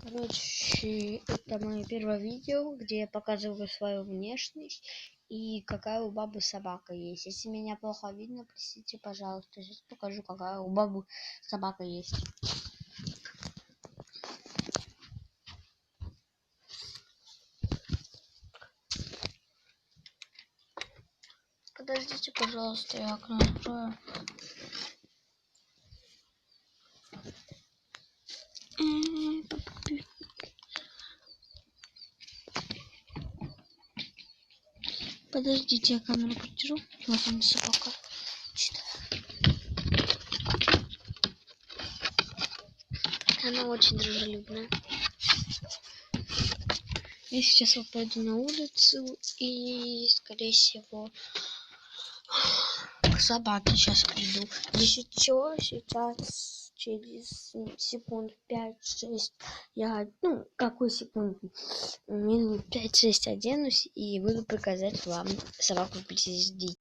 Короче, это мое первое видео, где я показываю свою внешность и какая у бабы собака есть. Если меня плохо видно, простите, пожалуйста. Сейчас покажу, какая у бабы собака есть. Подождите, пожалуйста, я окно открою. Подождите, я камеру подержу. Вот она, собака. Она очень дружелюбная. Я сейчас вот пойду на улицу и, скорее всего, к собаке сейчас приду. Если что, сейчас через секунд 5-6 я, какой секунд, минут 5-6 оденусь и буду показать вам собаку вблизи.